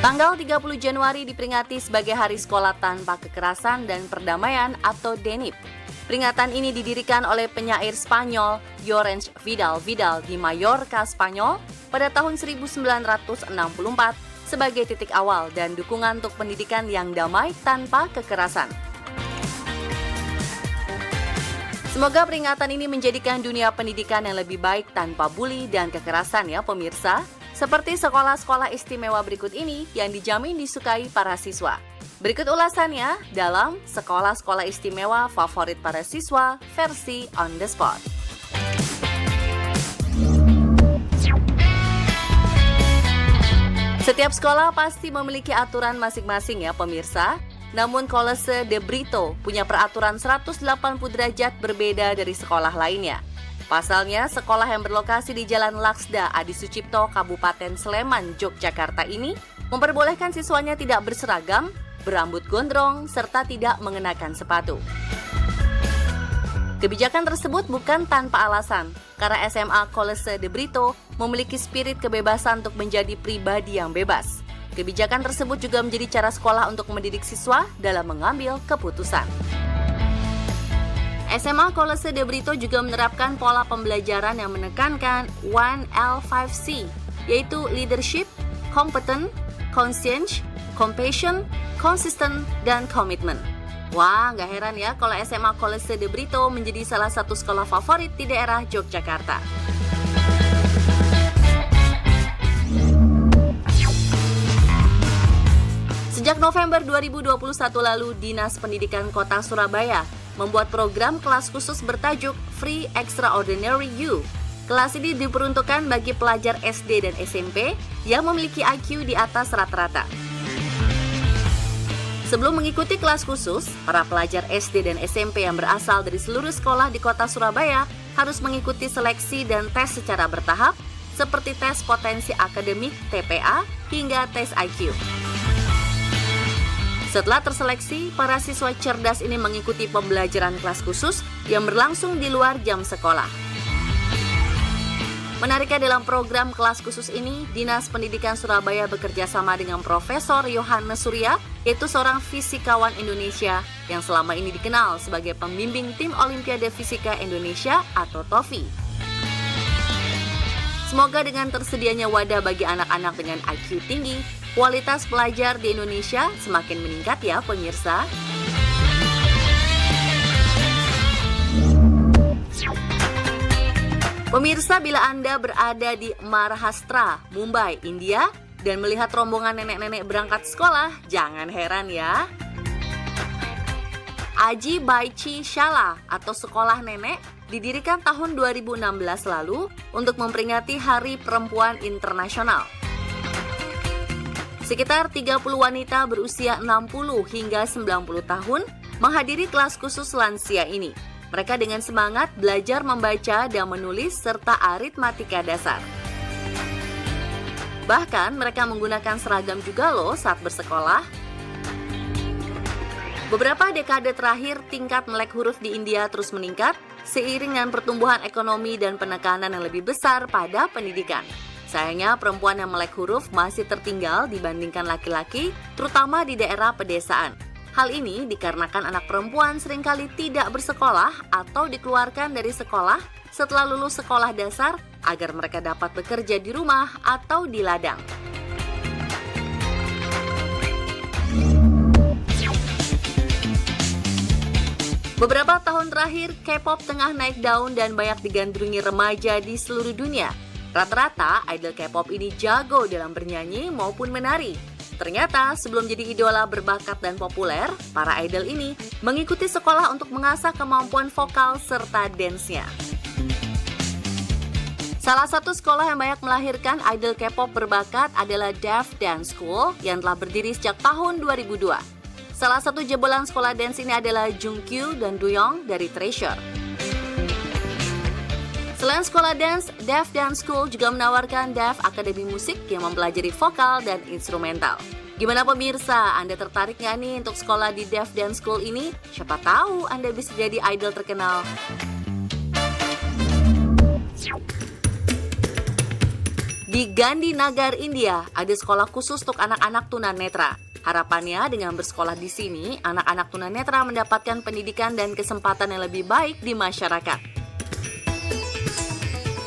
Tanggal 30 Januari diperingati sebagai Hari Sekolah Tanpa Kekerasan dan Perdamaian atau DENIP. Peringatan ini didirikan oleh penyair Spanyol Llorenç Vidal di Mallorca, Spanyol pada tahun 1964 sebagai titik awal dan dukungan untuk pendidikan yang damai tanpa kekerasan. Semoga peringatan ini menjadikan dunia pendidikan yang lebih baik tanpa bully dan kekerasan ya pemirsa. Seperti sekolah-sekolah istimewa berikut ini yang dijamin disukai para siswa. Berikut ulasannya dalam Sekolah-Sekolah Istimewa Favorit Para Siswa versi On The Spot. Setiap sekolah pasti memiliki aturan masing-masing ya pemirsa. Namun College de Brito punya peraturan 180 derajat berbeda dari sekolah lainnya. Pasalnya, sekolah yang berlokasi di Jalan Laksda Adi Sucipto, Kabupaten Sleman, Yogyakarta ini memperbolehkan siswanya tidak berseragam, berambut gondrong, serta tidak mengenakan sepatu. Kebijakan tersebut bukan tanpa alasan, karena SMA College de Brito memiliki spirit kebebasan untuk menjadi pribadi yang bebas. Kebijakan tersebut juga menjadi cara sekolah untuk mendidik siswa dalam mengambil keputusan. SMA College de Brito juga menerapkan pola pembelajaran yang menekankan 1L5C, yaitu leadership, competent, conscience, compassion, consistent, dan commitment. Wah, nggak heran ya kalau SMA College de Brito menjadi salah satu sekolah favorit di daerah Yogyakarta. Sejak November 2021 lalu, Dinas Pendidikan Kota Surabaya membuat program kelas khusus bertajuk Free Extraordinary You. Kelas ini diperuntukkan bagi pelajar SD dan SMP yang memiliki IQ di atas rata-rata. Sebelum mengikuti kelas khusus, para pelajar SD dan SMP yang berasal dari seluruh sekolah di Kota Surabaya harus mengikuti seleksi dan tes secara bertahap, seperti tes potensi akademik TPA hingga tes IQ. Setelah terseleksi, para siswa cerdas ini mengikuti pembelajaran kelas khusus yang berlangsung di luar jam sekolah. Menariknya dalam program kelas khusus ini, Dinas Pendidikan Surabaya bekerja sama dengan Profesor Yohanes Surya, yaitu seorang fisikawan Indonesia yang selama ini dikenal sebagai pembimbing tim Olimpiade Fisika Indonesia atau TOFI. Semoga dengan tersedianya wadah bagi anak-anak dengan IQ tinggi, kualitas pelajar di Indonesia semakin meningkat ya pemirsa. Pemirsa, bila Anda berada di Maharashtra, Mumbai, India, dan melihat rombongan nenek-nenek berangkat sekolah, jangan heran ya. Aji Baichi Shala atau Sekolah Nenek didirikan tahun 2016 lalu untuk memperingati Hari Perempuan Internasional. Sekitar 30 wanita berusia 60 hingga 90 tahun menghadiri kelas khusus lansia ini. Mereka dengan semangat belajar membaca dan menulis serta aritmatika dasar. Bahkan mereka menggunakan seragam juga loh saat bersekolah. Beberapa dekade terakhir tingkat melek huruf di India terus meningkat seiring dengan pertumbuhan ekonomi dan penekanan yang lebih besar pada pendidikan. Sayangnya perempuan yang melek huruf masih tertinggal dibandingkan laki-laki, terutama di daerah pedesaan. Hal ini dikarenakan anak perempuan seringkali tidak bersekolah atau dikeluarkan dari sekolah setelah lulus sekolah dasar agar mereka dapat bekerja di rumah atau di ladang. Beberapa tahun terakhir, K-pop tengah naik daun dan banyak digandrungi remaja di seluruh dunia. Rata-rata, idol K-pop ini jago dalam bernyanyi maupun menari. Ternyata, sebelum jadi idola berbakat dan populer, para idol ini mengikuti sekolah untuk mengasah kemampuan vokal serta dance-nya. Salah satu sekolah yang banyak melahirkan idol K-pop berbakat adalah Def Dance School yang telah berdiri sejak tahun 2002. Salah satu jebolan sekolah dance ini adalah Jungkook dan Doyoung dari Treasure. Selain sekolah dance, Def Dance School juga menawarkan Def Akademi Musik yang mempelajari vokal dan instrumental. Gimana pemirsa, Anda tertarik nggak nih untuk sekolah di Def Dance School ini? Siapa tahu Anda bisa jadi idol terkenal. Di Gandhinagar, India, ada sekolah khusus untuk anak-anak tunanetra. Harapannya dengan bersekolah di sini, anak-anak tunanetra mendapatkan pendidikan dan kesempatan yang lebih baik di masyarakat.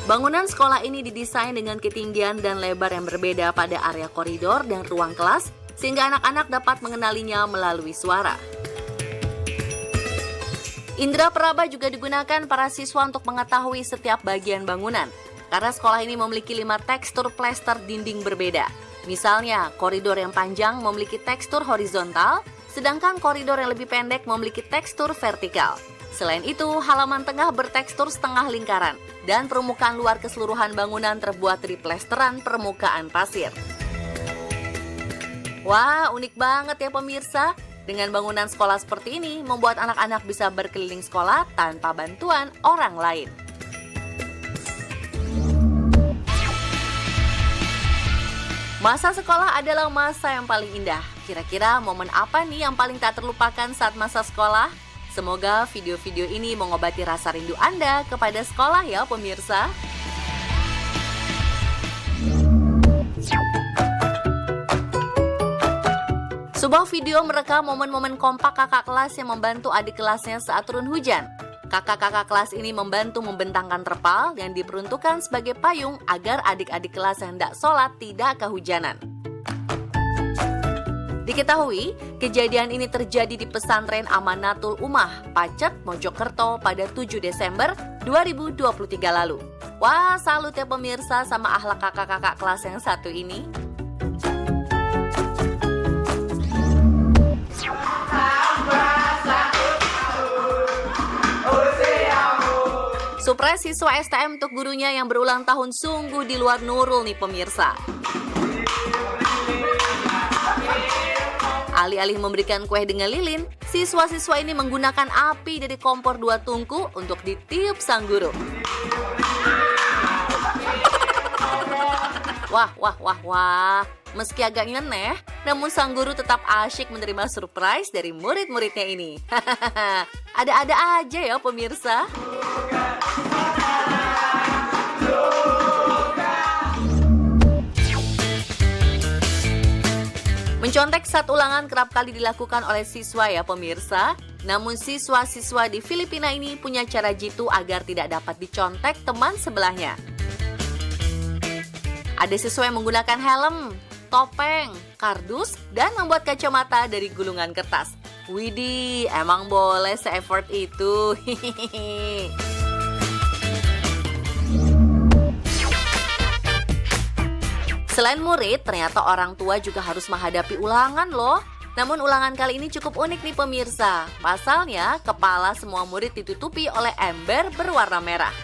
Bangunan sekolah ini didesain dengan ketinggian dan lebar yang berbeda pada area koridor dan ruang kelas, sehingga anak-anak dapat mengenalinya melalui suara. Indra peraba juga digunakan para siswa untuk mengetahui setiap bagian bangunan. Karena sekolah ini memiliki 5 tekstur plester dinding berbeda. Misalnya, koridor yang panjang memiliki tekstur horizontal, sedangkan koridor yang lebih pendek memiliki tekstur vertikal. Selain itu, halaman tengah bertekstur setengah lingkaran, dan permukaan luar keseluruhan bangunan terbuat dari plesteran permukaan pasir. Wah, unik banget ya pemirsa. Dengan bangunan sekolah seperti ini, membuat anak-anak bisa berkeliling sekolah tanpa bantuan orang lain. Masa sekolah adalah masa yang paling indah. Kira-kira momen apa nih yang paling tak terlupakan saat masa sekolah? Semoga video-video ini mengobati rasa rindu Anda kepada sekolah ya pemirsa. Sebuah video merekam momen-momen kompak kakak kelas yang membantu adik kelasnya saat turun hujan. Kakak-kakak kelas ini membantu membentangkan terpal yang diperuntukkan sebagai payung agar adik-adik kelas yang hendak sholat tidak kehujanan. Diketahui, kejadian ini terjadi di pesantren Amanatul Ummah, Pacet, Mojokerto pada 7 Desember 2023 lalu. Wah, salut ya pemirsa sama akhlak kakak-kakak kelas yang satu ini. Surprise siswa STM untuk gurunya yang berulang tahun sungguh di luar nurul nih pemirsa. Alih-alih memberikan kue dengan lilin, siswa-siswa ini menggunakan api dari kompor 2 tungku untuk ditiup sang guru. Wah. Meski agak nyeneh, namun sang guru tetap asyik menerima surprise dari murid-muridnya ini. Ada-ada aja ya pemirsa. Mencontek saat ulangan kerap kali dilakukan oleh siswa ya pemirsa. Namun siswa-siswa di Filipina ini punya cara jitu agar tidak dapat dicontek teman sebelahnya. Ada siswa yang menggunakan helm, topeng, kardus, dan membuat kacamata dari gulungan kertas. Widih, emang boleh se-effort itu. Selain murid, ternyata orang tua juga harus menghadapi ulangan loh. Namun ulangan kali ini cukup unik nih pemirsa. Pasalnya, kepala semua murid ditutupi oleh ember berwarna merah.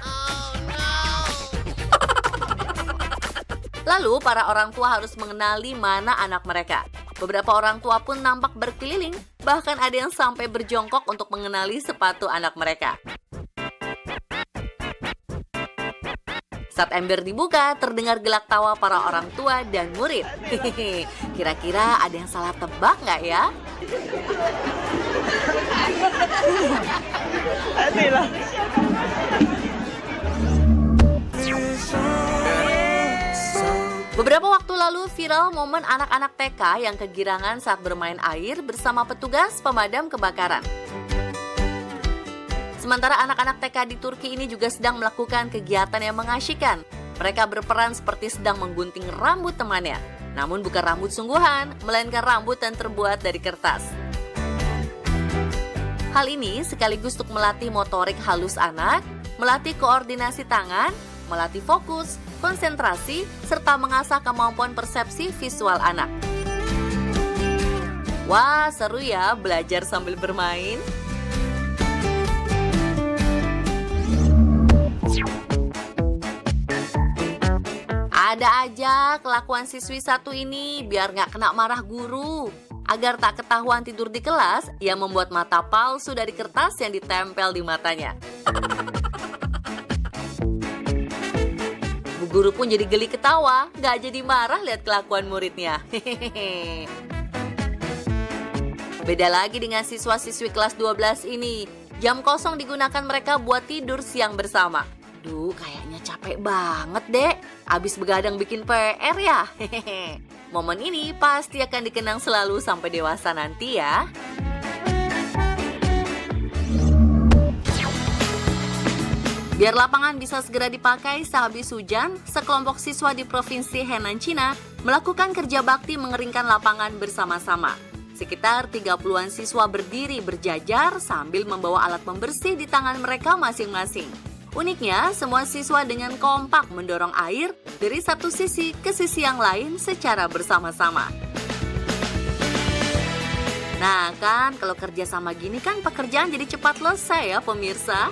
Lalu, para orang tua harus mengenali mana anak mereka. Beberapa orang tua pun nampak berkeliling, bahkan ada yang sampai berjongkok untuk mengenali sepatu anak mereka. Saat ember dibuka, terdengar gelak tawa para orang tua dan murid. Kira-kira ada yang salah tebak nggak ya? Beberapa waktu lalu viral momen anak-anak TK yang kegirangan saat bermain air bersama petugas pemadam kebakaran. Sementara anak-anak TK di Turki ini juga sedang melakukan kegiatan yang mengasyikkan. Mereka berperan seperti sedang menggunting rambut temannya. Namun bukan rambut sungguhan, melainkan rambut yang terbuat dari kertas. Hal ini sekaligus untuk melatih motorik halus anak, melatih koordinasi tangan, melatih fokus, konsentrasi, serta mengasah kemampuan persepsi visual anak. Wah, seru ya belajar sambil bermain. Ada aja kelakuan siswi satu ini biar nggak kena marah guru. Agar tak ketahuan tidur di kelas, ia membuat mata palsu dari kertas yang ditempel di matanya. Bu guru pun jadi geli ketawa, nggak jadi marah lihat kelakuan muridnya. Beda lagi dengan siswa-siswi kelas 12 ini. Jam kosong digunakan mereka buat tidur siang bersama. Duh, kayaknya capek banget, Dek. Abis begadang bikin PR ya. Momen ini pasti akan dikenang selalu sampai dewasa nanti ya. Biar lapangan bisa segera dipakai sehabis hujan, sekelompok siswa di Provinsi Henan, Cina melakukan kerja bakti mengeringkan lapangan bersama-sama. Sekitar 30-an siswa berdiri berjajar sambil membawa alat pembersih di tangan mereka masing-masing. Uniknya, semua siswa dengan kompak mendorong air dari satu sisi ke sisi yang lain secara bersama-sama. Nah kan, kalau kerja sama gini kan pekerjaan jadi cepat selesai ya pemirsa.